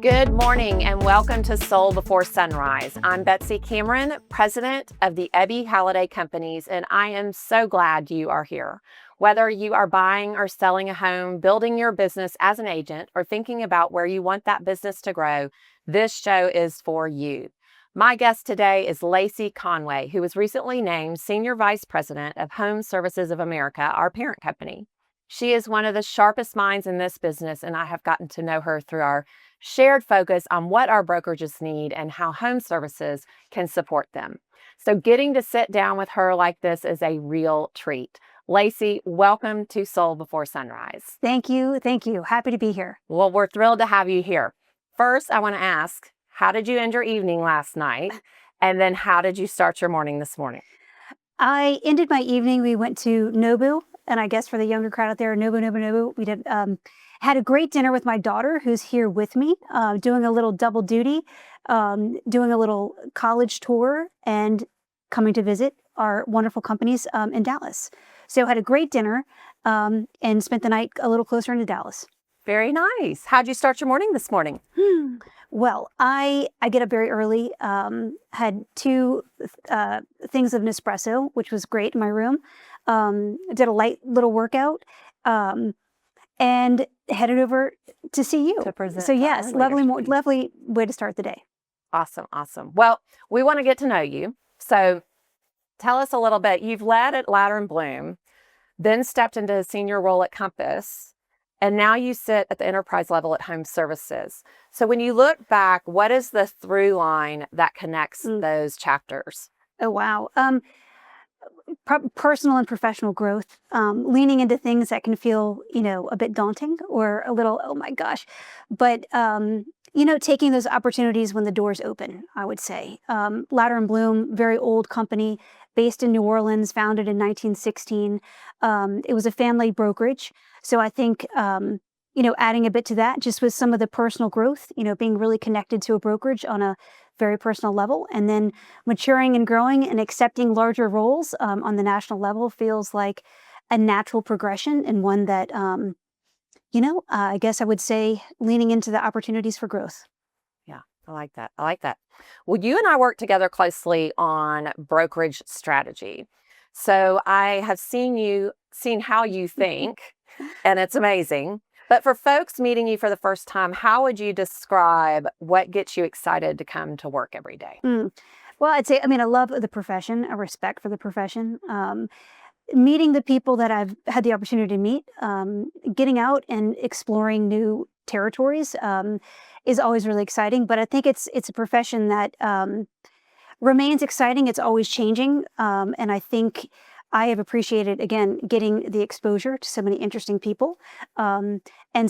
Good morning and welcome to Sold Before Sunrise. I'm Betsy Cameron, president of the Ebby Halliday companies, and I am so glad you are here. Whether you are buying or selling a home, building your business as an agent, or thinking about where you want that business to grow, this show is for you. My guest today is Lacey Conway, who was recently named Senior Vice President of HomeServices of America, our parent company. She is one of the sharpest minds in this business, and I have gotten to know her through our shared focus on what our brokerages need and how HomeServices can support them. So getting to sit down with her like this is a real treat. Lacey, welcome to Sold Before Sunrise. Thank you. Thank you. Happy to be here. Well, we're thrilled to have you here. First, I want to ask, how did you end your evening last night? And then how did you start your morning this morning? I ended my evening. We went to Nobu, and I guess for the younger crowd out there, Nobu. We did had a great dinner with my daughter, who's here with me, doing a little double duty, doing a little college tour, and coming to visit our wonderful companies in Dallas. So had a great dinner and spent the night a little closer into Dallas. Very nice. How'd you start your morning this morning? Well, I get up very early, had two things of Nespresso, which was great in my room, did a light little workout, and headed over to see you. To present So yes, lovely way to start the day. Awesome. Well, we want to get to know you. So tell us a little bit. You've led at Ladder and Bloom, then stepped into a senior role at Compass, and now you sit at the enterprise level at HomeServices. So when you look back, what is the through line that connects those chapters? Oh, wow. Personal and professional growth, leaning into things that can feel, a bit daunting or a little, oh my gosh. But, taking those opportunities when the doors open, I would say. Ladder and Bloom, very old company based in New Orleans, founded in 1916. It was a family brokerage. So I think, adding a bit to that, just with some of the personal growth, being really connected to a brokerage on a very personal level, and then maturing and growing and accepting larger roles on the national level feels like a natural progression, and one that, I guess I would say leaning into the opportunities for growth. Yeah, I like that. Well, you and I work together closely on brokerage strategy. So I have seen how you think, and it's amazing. But for folks meeting you for the first time, how would you describe what gets you excited to come to work every day? Well, I'd say, I love the profession, a respect for the profession. Meeting the people that I've had the opportunity to meet, getting out and exploring new territories is always really exciting. But I think it's a profession that remains exciting. It's always changing. And I think I have appreciated, again, getting the exposure to so many interesting people and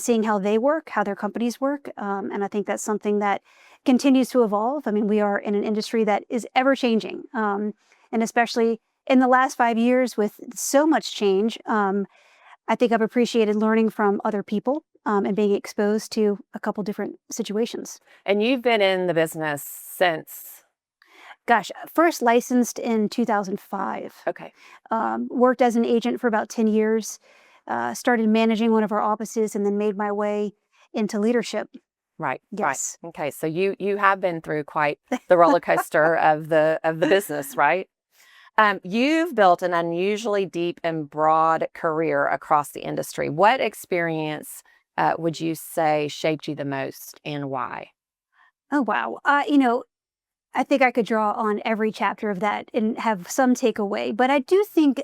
seeing how they work, how their companies work. And I think that's something that continues to evolve. We are in an industry that is ever changing. And especially in the last 5 years with so much change, I think I've appreciated learning from other people and being exposed to a couple different situations. And you've been in the business since... Gosh, first licensed in 2005. Okay. Worked as an agent for about 10 years, started managing one of our offices, and then made my way into leadership. Right. Yes. Right. Okay. So you have been through quite the roller coaster of the business, right? You've built an unusually deep and broad career across the industry. What experience would you say shaped you the most, and why? Oh, wow. I think I could draw on every chapter of that and have some takeaway. But I do think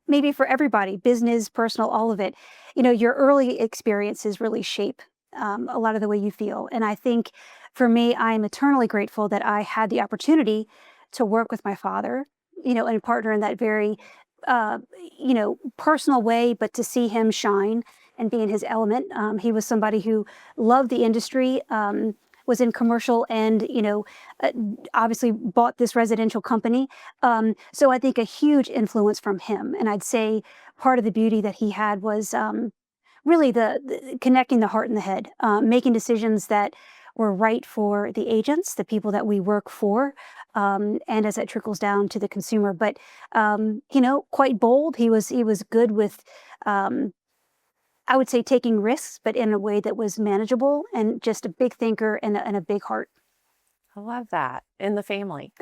maybe for everybody, business, personal, all of it, your early experiences really shape a lot of the way you feel. And I think for me, I'm eternally grateful that I had the opportunity to work with my father, and partner in that very, personal way, but to see him shine and be in his element. He was somebody who loved the industry, was in commercial, and obviously bought this residential company. So I think a huge influence from him. And I'd say part of the beauty that he had was really the connecting the heart and the head, making decisions that were right for the agents, the people that we work for, and as that trickles down to the consumer. But quite bold. He was good with I would say taking risks, but in a way that was manageable, and just a big thinker and a big heart. I love that. In the family.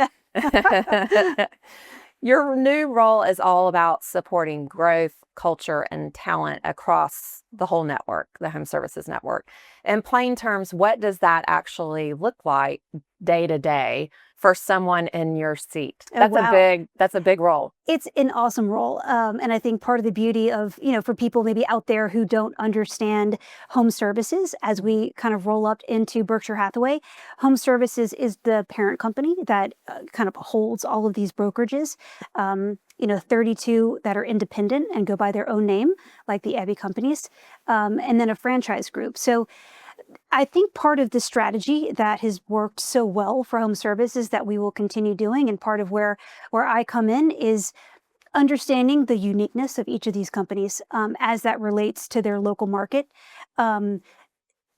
Your new role is all about supporting growth, culture, and talent across the whole network, the Home Services network. In plain terms, what does that actually look like day to day for someone in your seat? Oh, wow. That's a big role. It's an awesome role. And I think part of the beauty of, for people maybe out there who don't understand home services, as we kind of roll up into Berkshire Hathaway, home services is the parent company that kind of holds all of these brokerages. 32 that are independent and go by their own name, like the Ebby companies, and then a franchise group. So I think part of the strategy that has worked so well for home services that we will continue doing, and part of where I come in, is understanding the uniqueness of each of these companies as that relates to their local market. Um,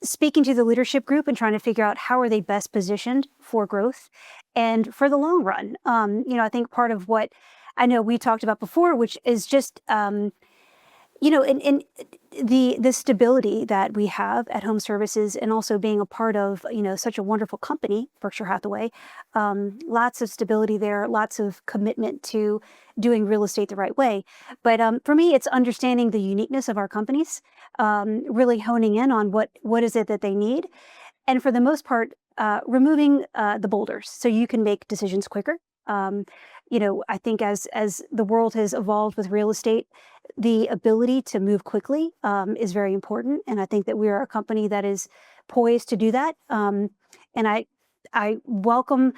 Speaking to the leadership group and trying to figure out how are they best positioned for growth and for the long run. I think part of what I know we talked about before, which is just in the stability that we have at Home Services, and also being a part of such a wonderful company, Berkshire Hathaway. Lots of stability there, lots of commitment to doing real estate the right way. But for me, it's understanding the uniqueness of our companies, really honing in on what is it that they need, and for the most part, removing the boulders so you can make decisions quicker. I think as the world has evolved with real estate, the ability to move quickly is very important, and I think that we are a company that is poised to do that. And I welcome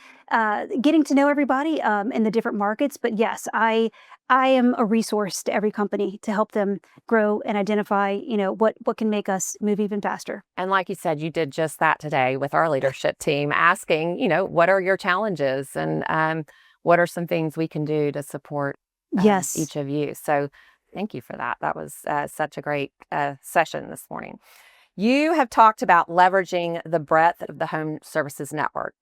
getting to know everybody in the different markets. But yes, I am a resource to every company to help them grow and identify, what can make us move even faster. And like you said, you did just that today with our leadership team, asking, what are your challenges, and what are some things we can do to support Yes. each of you. So thank you for that. That was such a great session this morning. You have talked about leveraging the breadth of the Home Services network.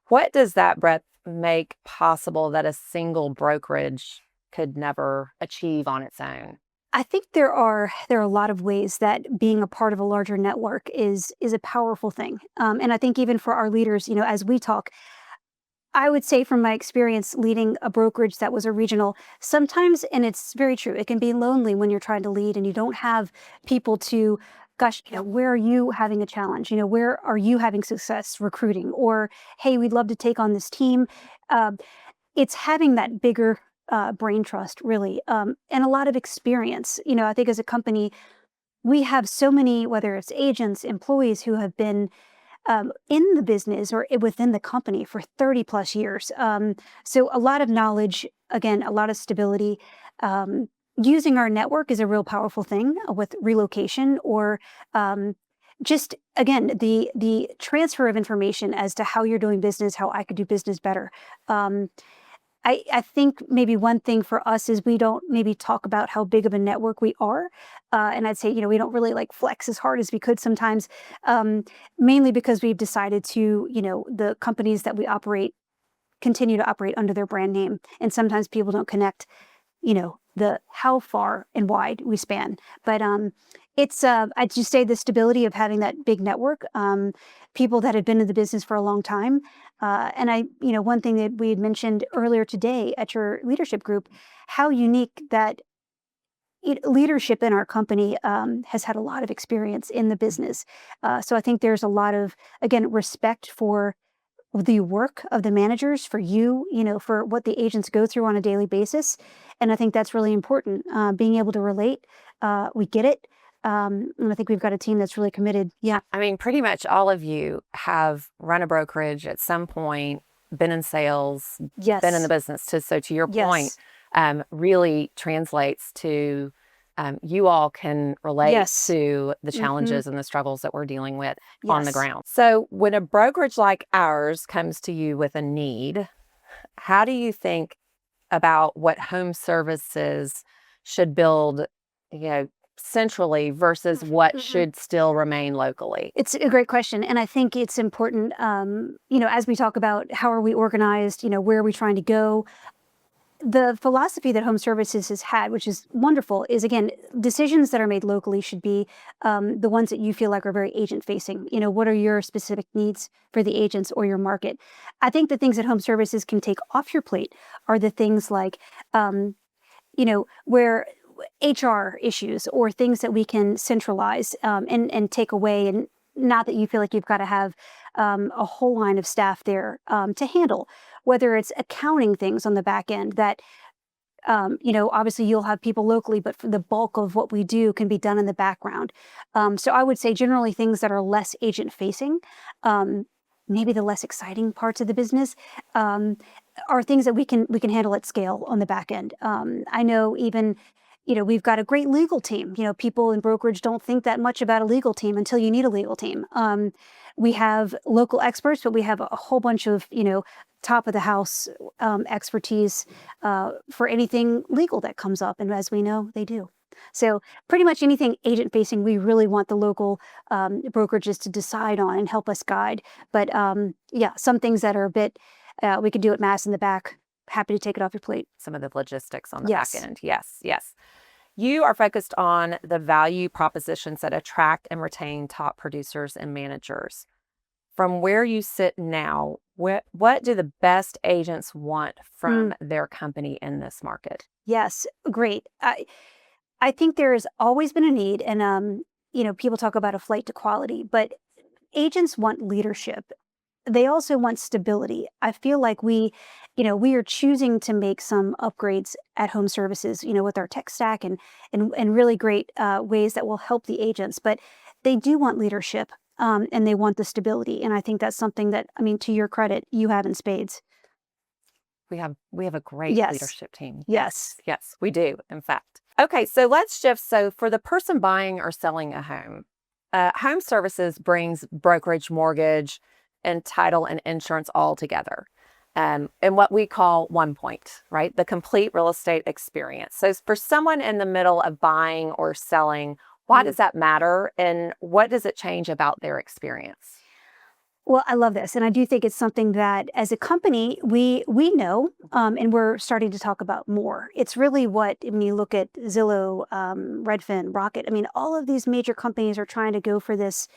What does that breadth make possible that a single brokerage could never achieve on its own? I think there are a lot of ways that being a part of a larger network is a powerful thing. And I think even for our leaders, as we talk, I would say from my experience leading a brokerage that was a regional, sometimes, and it's very true, it can be lonely when you're trying to lead and you don't have people to, gosh, where are you having a challenge? Where are you having success recruiting? Or, hey, we'd love to take on this team. It's having that bigger brain trust, really, and a lot of experience. I think as a company, we have so many, whether it's agents, employees who have been in the business or within the company for 30 plus years. So a lot of knowledge, again, a lot of stability. Using our network is a real powerful thing with relocation, or just, again, the transfer of information as to how you're doing business, how I could do business better. I think maybe one thing for us is we don't maybe talk about how big of a network we are. And I'd say, we don't really like flex as hard as we could sometimes, mainly because we've decided to, the companies that we operate continue to operate under their brand name. And sometimes people don't connect, the how far and wide we span. But it's, I'd just say the stability of having that big network, people that have been in the business for a long time. And one thing that we had mentioned earlier today at your leadership group, how unique that leadership in our company has had a lot of experience in the business. So I think there's a lot of, again, respect for the work of the managers, for you, for what the agents go through on a daily basis. And I think that's really important, being able to relate. We get it. And I think we've got a team that's really committed. Yeah. I mean, pretty much all of you have run a brokerage at some point, been in sales, Yes. been in the business. So to your point, really translates to you all can relate Yes. to the Mhm. challenges and the struggles that we're dealing with on the Yes. ground. So when a brokerage like ours comes to you with a need, how do you think about what Home Services should build, centrally versus what should still remain locally? It's a great question. And I think it's important, as we talk about how are we organized, where are we trying to go? the philosophy that Home Services has had, which is wonderful, is again, decisions that are made locally should be the ones that you feel like are very agent facing. What are your specific needs for the agents or your market? I think the things that Home Services can take off your plate are the things like, where HR issues or things that we can centralize and take away, and not that you feel like you've got to have a whole line of staff there to handle, whether it's accounting things on the back end that, obviously you'll have people locally, but for the bulk of what we do can be done in the background. So I would say generally things that are less agent facing, maybe the less exciting parts of the business, are things that we can handle at scale on the back end. I know even, we've got a great legal team. People in brokerage don't think that much about a legal team until you need a legal team. We have local experts, but we have a whole bunch of, top of the house expertise for anything legal that comes up. And as we know, they do. So pretty much anything agent facing, we really want the local brokerages to decide on and help us guide. But yeah, some things that are a bit, we could do it mass in the back. Happy to take it off your plate. Some of the logistics on the Yes. back end. Yes, yes. You are focused on the value propositions that attract and retain top producers and managers. From where you sit now, what do the best agents want from their company in this market? Yes, great. I think there has always been a need, and people talk about a flight to quality, but agents want leadership. They also want stability. I feel like we are choosing to make some upgrades at Home Services, with our tech stack and really great ways that will help the agents. But they do want leadership, and they want the stability. And I think that's something that, to your credit, you have in spades. We have a great Yes. leadership team. Yes. Yes, we do, in fact. Okay, so let's shift. So for the person buying or selling a home, Home Services brings brokerage, mortgage, and title and insurance all together. In what we call one point, right? The complete real estate experience. So for someone in the middle of buying or selling, why does that matter? And what does it change about their experience? Well, I love this, and I do think it's something that, as a company, we know, and we're starting to talk about more. It's really what, when you look at Zillow, Redfin, Rocket. All of these major companies are trying to go for this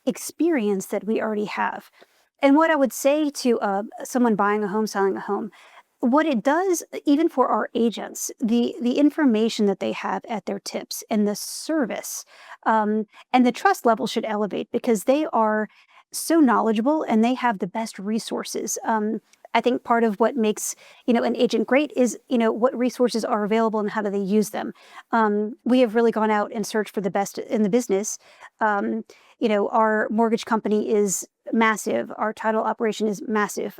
experience that we already have. And what I would say to someone buying a home, selling a home, what it does, even for our agents, the information that they have at their tips and the service, and the trust level should elevate because they are so knowledgeable and they have the best resources. I think part of what makes an agent great is what resources are available and how do they use them. We have really gone out and searched for the best in the business. Our mortgage company is massive. Our title operation is massive.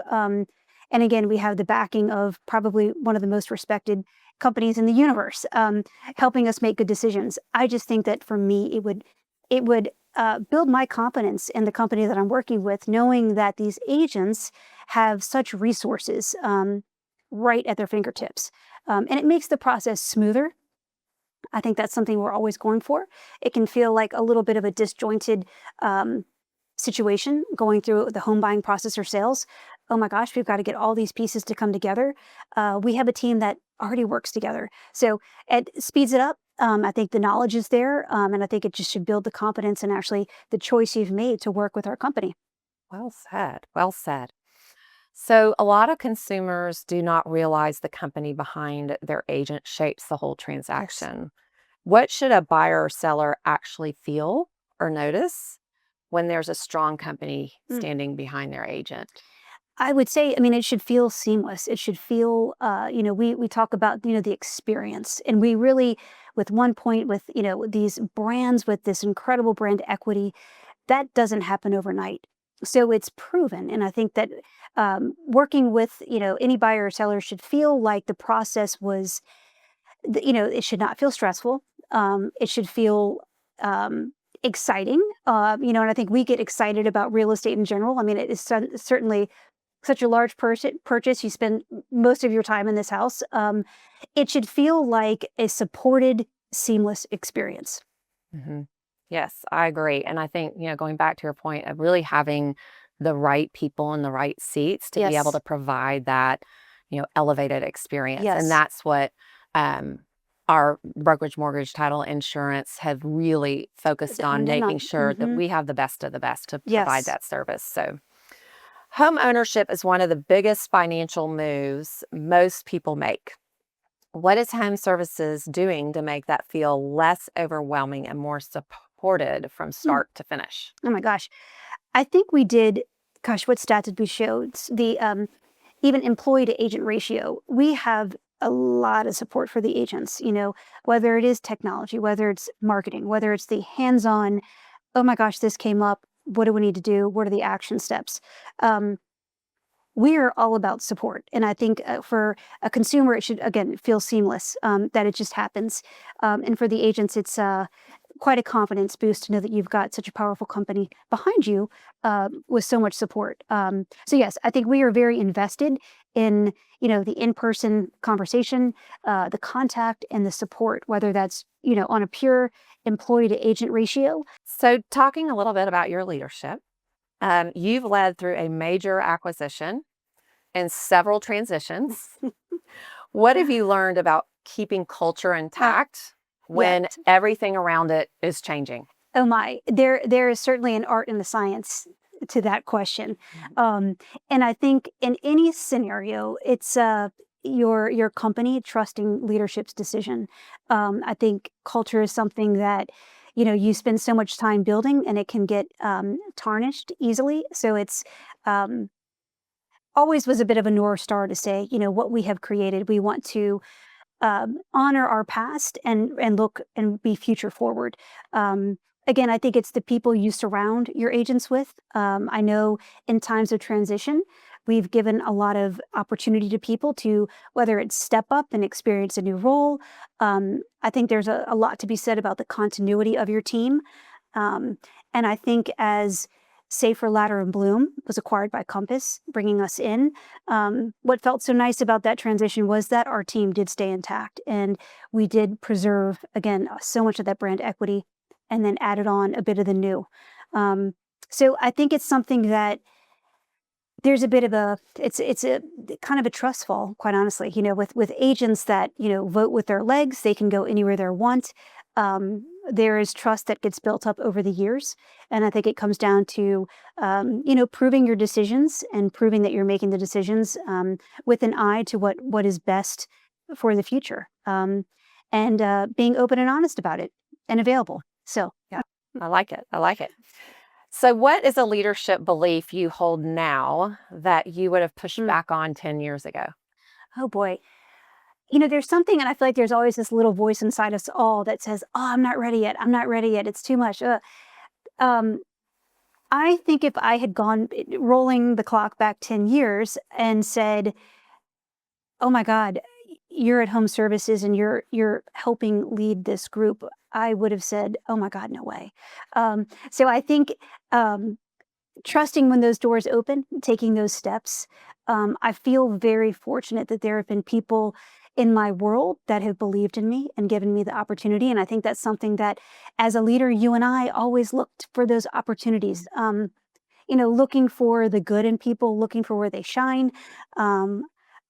And again, we have the backing of probably one of the most respected companies in the universe, helping us make good decisions. I just think that for me, it would build my confidence in the company that I'm working with, knowing that these agents have such resources right at their fingertips. And it makes the process smoother. I think that's something we're always going for. It can feel like a little bit of a disjointed situation going through the home buying process or sales. Oh my gosh, we've got to get all these pieces to come together. We have a team that already works together. So it speeds it up. I think the knowledge is there, and I think it just should build the confidence and actually the choice you've made to work with our company. Well said. Well said. So a lot of consumers do not realize the company behind their agent shapes the whole transaction. What should a buyer or seller actually feel or notice when there's a strong company standing behind their agent? I would say, it should feel seamless. It should feel, we talk about, the experience, and we really, with one point, with, these brands with this incredible brand equity, that doesn't happen overnight. So it's proven. And I think that working with, any buyer or seller should feel like the process was, it should not feel stressful. It should feel exciting. And I think we get excited about real estate in general. It is certainly such a large purchase. You spend most of your time in this house. It should feel like a supported, seamless experience. Mm-hmm. Yes, I agree. And I think, going back to your point of really having the right people in the right seats to be able Yes. to provide that, elevated experience. Yes. And that's what our brokerage, mortgage, title, insurance have really focused on, making sure that we have the best of the best to provide that service. So home ownership is one of the biggest financial moves most people make. What is Home Services doing to make that feel less overwhelming and more supported from start to finish? Oh my gosh. I think we did, gosh, what stats did we show? It's the even employee to agent ratio. We have a lot of support for the agents, whether it is technology, whether it's marketing, whether it's the hands-on, oh my gosh, this came up. What do we need to do? What are the action steps? We are all about support. And I think for a consumer, it should, again, feel seamless, that it just happens. And for the agents, it's quite a confidence boost to know that you've got such a powerful company behind you with so much support. So yes, I think we are very invested in, the in-person conversation, the contact and the support, whether that's, on a pure employee to agent ratio. So talking a little bit about your leadership, you've led through a major acquisition and several transitions. What have you learned about keeping culture intact when everything around it is changing? Oh my, there is certainly an art and a science to that question. And I think in any scenario, it's your company trusting leadership's decision. I think culture is something that you spend so much time building, and it can get tarnished easily. So it's always was a bit of a North Star to say, what we have created, we want to honor our past and look and be future forward. Again, I think it's the people you surround your agents with. I know in times of transition, we've given a lot of opportunity to people to, whether it's step up and experience a new role. I think there's a lot to be said about the continuity of your team. And I think as Safer Ladder and Bloom was acquired by Compass, bringing us in. What felt so nice about that transition was that our team did stay intact, and we did preserve, again, so much of that brand equity, and then added on a bit of the new. So I think it's something that there's a bit of it's a kind of a trust fall, quite honestly. With agents that vote with their legs, they can go anywhere they want. There is trust that gets built up over the years. And I think it comes down to, proving your decisions and proving that you're making the decisions with an eye to what is best for the future, and being open and honest about it and available. So, yeah, I like it. I like it. So what is a leadership belief you hold now that you would have pushed back on 10 years ago? Oh, boy. There's something, and I feel like there's always this little voice inside us all that says, oh, I'm not ready yet. I'm not ready yet. It's too much. I think if I had gone rolling the clock back 10 years and said, oh my God, you're at HomeServices and you're helping lead this group, I would have said, oh my God, no way. So I think trusting when those doors open, taking those steps. I feel very fortunate that there have been people in my world that have believed in me and given me the opportunity. And I think that's something that as a leader, you and I always looked for those opportunities, looking for the good in people, looking for where they shine.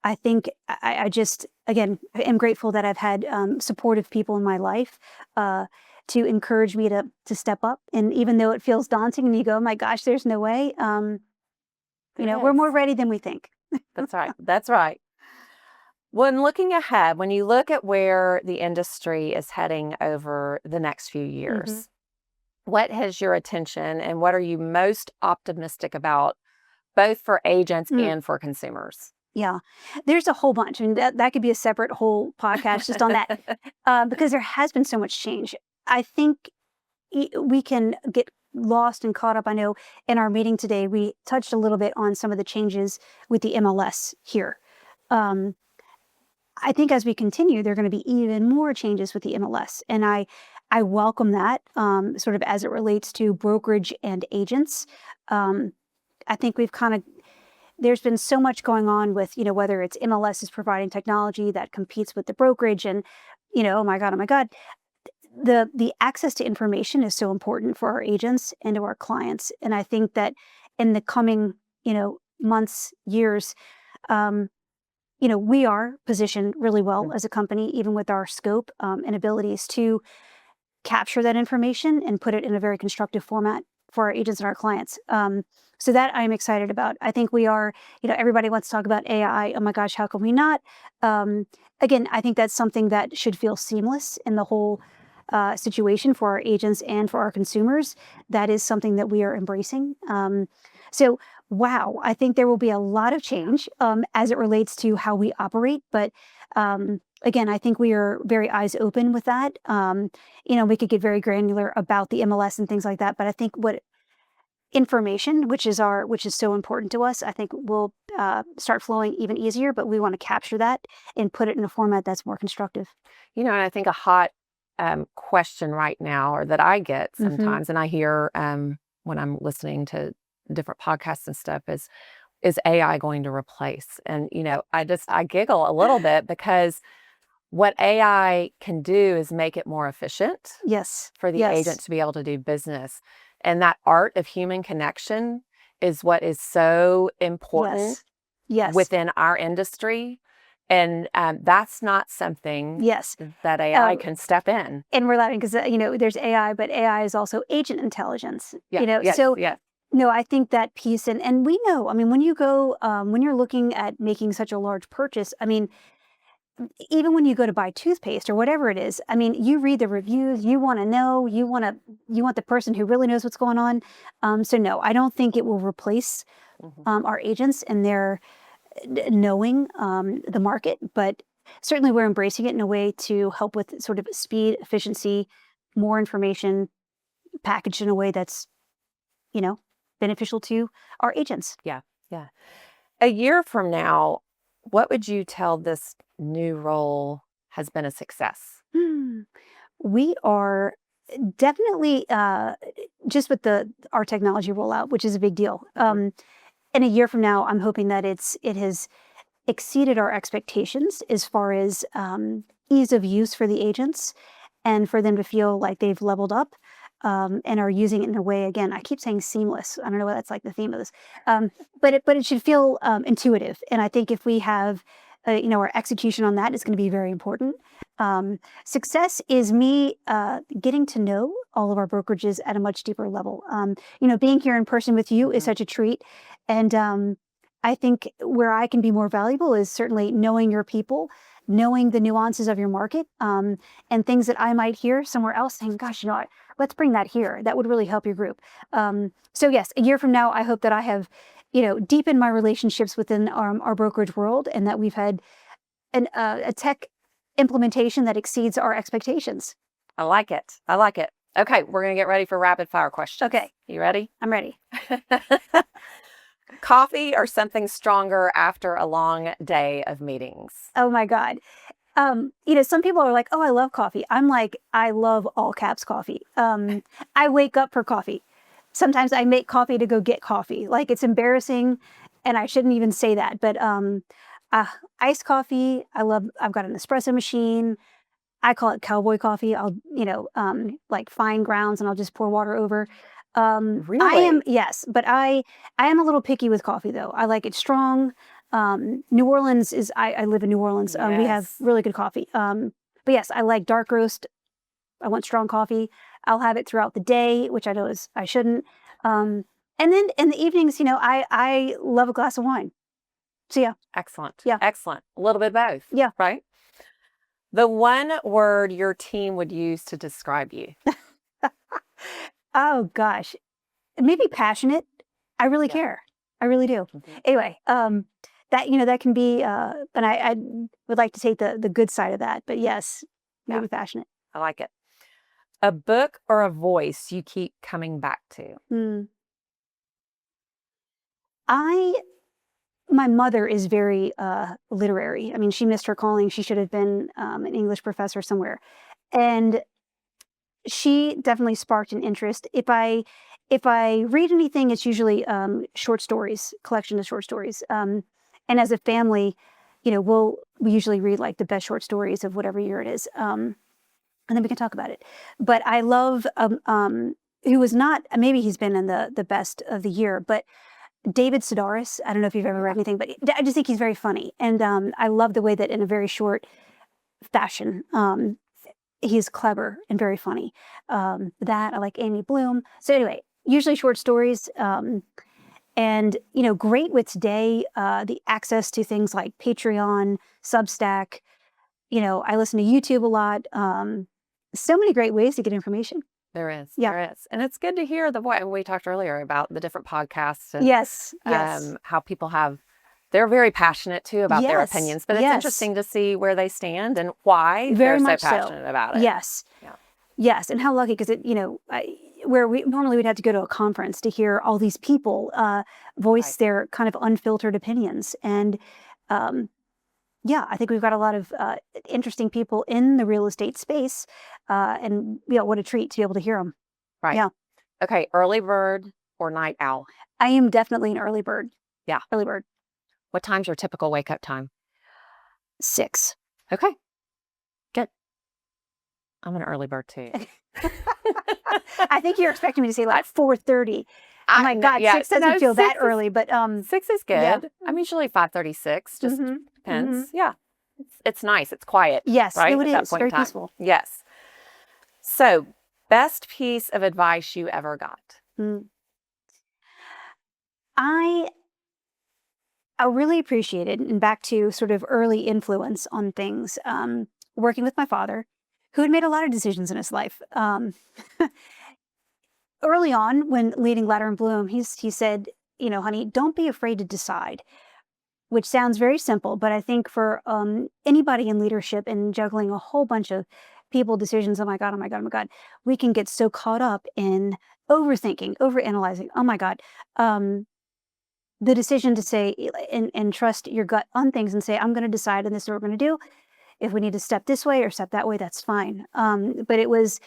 I think I just, again, am grateful that I've had supportive people in my life to encourage me to step up. And even though it feels daunting and you go, oh my gosh, there's no way, we're more ready than we think. That's right. That's right. When looking ahead, when you look at where the industry is heading over the next few years, what has your attention and what are you most optimistic about, both for agents and for consumers? Yeah, there's a whole bunch. I mean, that could be a separate whole podcast just on that, because there has been so much change. I think we can get lost and caught up. I know in our meeting today, we touched a little bit on some of the changes with the MLS here. I think as we continue, there are going to be even more changes with the MLS. And I welcome that sort of as it relates to brokerage and agents. I think there's been so much going on with, whether it's MLS is providing technology that competes with the brokerage and, oh my God, the access to information is so important for our agents and to our clients. And I think that in the coming, months, years, we are positioned really well as a company, even with our scope and abilities to capture that information and put it in a very constructive format for our agents and our clients. So that I'm excited about. I think we are, everybody wants to talk about AI. Oh my gosh, how can we not? Again, I think that's something that should feel seamless in the whole situation for our agents and for our consumers. That is something that we are embracing. So, wow, I think there will be a lot of change as it relates to how we operate. But again, I think we are very eyes open with that. We could get very granular about the MLS and things like that. But I think what information, which is so important to us, I think will start flowing even easier. But we want to capture that and put it in a format that's more constructive. And I think a hot question right now, or that I get sometimes, and I hear when I'm listening to different podcasts and stuff, is AI going to replace? And I giggle a little bit, because what AI can do is make it more efficient. Yes. For the agent to be able to do business. And that art of human connection is what is so important within our industry. And that's not something that AI can step in. And we're laughing because, there's AI, but AI is also agent intelligence. Yeah. No, I think that piece, and we know, when you go, when you're looking at making such a large purchase, even when you go to buy toothpaste or whatever it is, you read the reviews, you want to know, you want the person who really knows what's going on. So no, I don't think it will replace our agents and their knowing the market, but certainly we're embracing it in a way to help with sort of speed, efficiency, more information packaged in a way that's, beneficial to our agents. Yeah. A year from now, what would you tell this new role has been a success? We are definitely just with our technology rollout, which is a big deal. In a year from now, I'm hoping that it has exceeded our expectations as far as ease of use for the agents, and for them to feel like they've leveled up and are using it in a way. Again, I keep saying seamless. I don't know what that's like the theme of this, but it should feel intuitive. And I think if we have our execution on that is going to be very important. Success is me getting to know all of our brokerages at a much deeper level. Being here in person with you is such a treat. And I think where I can be more valuable is certainly knowing your people, knowing the nuances of your market, and things that I might hear somewhere else, saying, gosh, let's bring that here. That would really help your group. So yes, a year from now, I hope that I have deepened my relationships within our brokerage world, and that we've had a tech implementation that exceeds our expectations. I like it. Okay, we're going to get ready for rapid fire questions. Okay. You ready? I'm ready. Coffee or something stronger after a long day of meetings? Oh my God. Some people are like, oh, I love coffee. I'm like, I love all caps coffee. I wake up for coffee. Sometimes I make coffee to go get coffee. Like, it's embarrassing, and I shouldn't even say that. But iced coffee, I've got an espresso machine. I call it cowboy coffee. I'll, like fine grounds, and I'll just pour water over. Really? Yes, but I am a little picky with coffee, though. I like it strong. New Orleans is, I live in New Orleans. We have really good coffee. But yes, I like dark roast. I want strong coffee. I'll have it throughout the day, which I know is, I shouldn't. And then in the evenings, I love a glass of wine. So yeah. Excellent. Yeah. Excellent. A little bit of both. Yeah. Right? The one word your team would use to describe you? Oh gosh, maybe passionate. I really care. I really do. Anyway, that that can be, and I would like to take the good side of that. But yes, maybe passionate. I like it. A book or a voice you keep coming back to? My mother is very literary. She missed her calling. She should have been an English professor somewhere, and she definitely sparked an interest. If I read anything, it's usually short stories, collection of short stories. And as a family, we usually read like the best short stories of whatever year it is, and then we can talk about it. But I love who was not, maybe he's been in the best of the year, but David Sedaris. I don't know if you've ever read anything, but I just think he's very funny. And I love the way that in a very short fashion, he's clever and very funny. That I like Amy Bloom. So anyway, usually short stories. And, great with today, the access to things like Patreon, Substack. I listen to YouTube a lot. So many great ways to get information. There is. Yeah. There is. And it's good to hear the voice. We talked earlier about the different podcasts and Yes. how people they're very passionate too about their Yes, opinions, but it's yes. interesting to see where they stand and why Very they're much so so. passionate about it. Yes. Yeah. Yes. And how lucky, because where we normally would have to go to a conference to hear all these people voice Right. their kind of unfiltered opinions. And I think we've got a lot of interesting people in the real estate space. And what a treat to be able to hear them. Right. Yeah. Okay. Early bird or night owl? I am definitely an early bird. Yeah. Early bird. What time's your typical wake up time? 6. Okay. Good. I'm an early bird too. I think you're expecting me to say like 4:30. Oh my God, 6 doesn't feel that early, but 6 is good. Yeah. I'm usually 5:36. Just Mhm, depends. mhm. Yeah. It's nice. It's quiet. Yes, right? no, it At that is. point Very in time. peaceful. Yes. So, best piece of advice you ever got? Mm. I really appreciated, and back to sort of early influence on things, working with my father, who had made a lot of decisions in his life. Early on, when leading Ladder and Bloom, he said, honey, don't be afraid to decide, which sounds very simple, but I think for anybody in leadership and juggling a whole bunch of people decisions, oh my God, oh my God, oh my God, we can get so caught up in overthinking, overanalyzing. Oh my God. The decision to say and trust your gut on things and say, I'm going to decide and this is what we're going to do. If we need to step this way or step that way, that's fine. But it was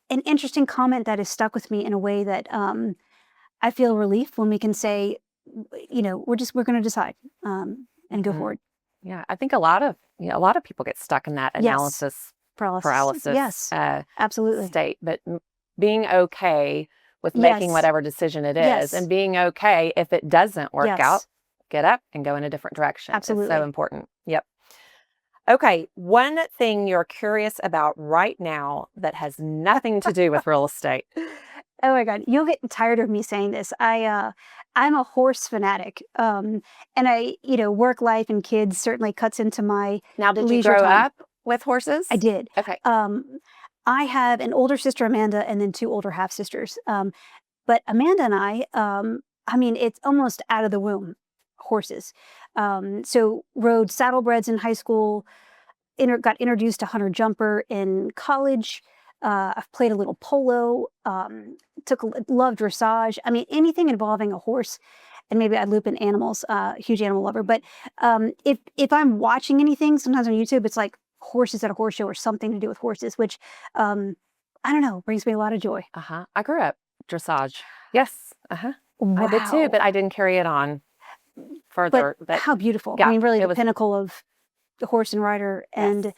an interesting comment that has stuck with me in a way that I feel relief when we can say, we're going to decide and go forward. Yeah, I think a lot of people get stuck in that analysis paralysis. Yes, absolutely. State, but being okay with making whatever decision it is, and being okay if it doesn't work out, get up and go in a different direction. Absolutely. It's so important. Yep. Okay, one thing you're curious about right now that has nothing to do with real estate. Oh my God, you'll get tired of me saying this. I'm a horse fanatic, and I, work life and kids certainly cuts into my Now, did you leisure grow time. up with horses? I did. Okay. I have an older sister, Amanda, and then 2 older half sisters. But Amanda and I it's almost out of the womb horses. So rode saddlebreds in high school. Got introduced to hunter jumper in college. I've played a little polo. Loved dressage. Anything involving a horse, and maybe I'd loop in animals. Huge animal lover. But if I'm watching anything, sometimes on YouTube, it's like horses at a horse show or something to do with horses, which I don't know, brings me a lot of joy. I grew up dressage. Yes. Wow. I did too, but I didn't carry it on further. But how beautiful. Yeah, really the pinnacle of the horse and rider. And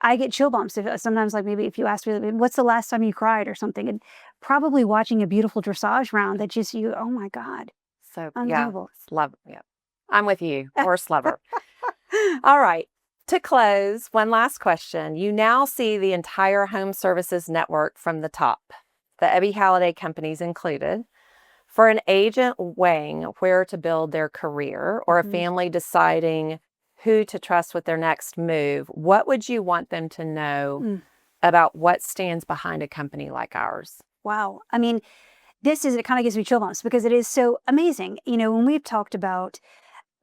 I get chill bumps sometimes, like maybe if you ask me, what's the last time you cried or something, and probably watching a beautiful dressage round that just oh my God. So unbelievable. Love. Yeah. I'm with you. Horse lover. All right. To close, one last question. You now see the entire home services network from the top, the Ebby Halliday companies included. For an agent weighing where to build their career, or a family deciding who to trust with their next move, what would you want them to know about what stands behind a company like ours? Wow. It kind of gives me chill bumps because it is so amazing. When we've talked about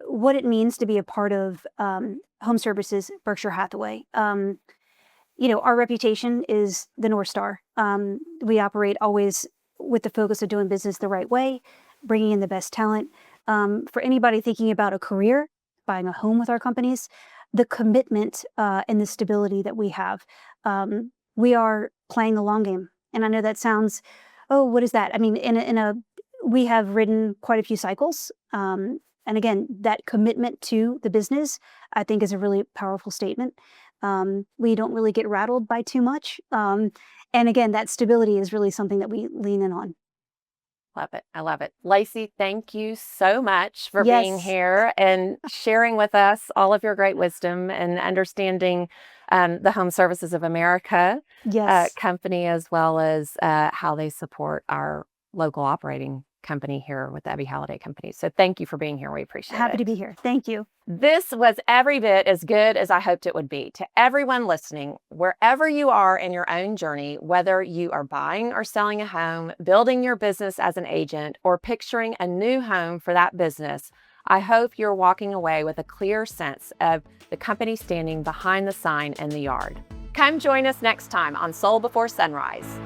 what it means to be a part of Home Services, Berkshire Hathaway, our reputation is the North Star. We operate always with the focus of doing business the right way, bringing in the best talent. For anybody thinking about a career, buying a home with our companies, the commitment and the stability that we have. We are playing the long game. And I know that sounds, oh, what is that? We have ridden quite a few cycles. And again, that commitment to the business, I think, is a really powerful statement. We don't really get rattled by too much. And again, that stability is really something that we lean in on. Love it. I love it. Lacey, thank you so much for being Yes. here and sharing with us all of your great wisdom and understanding the Home Services of America Yes. company, as well as how they support our local operating company here with the Ebby Halliday Company. So thank you for being here. We appreciate Happy to it. be here. Thank you. This was every bit as good as I hoped it would be. To everyone listening, wherever you are in your own journey, whether you are buying or selling a home, building your business as an agent, or picturing a new home for that business, I hope you're walking away with a clear sense of the company standing behind the sign in the yard. Come join us next time on Soul Before Sunrise.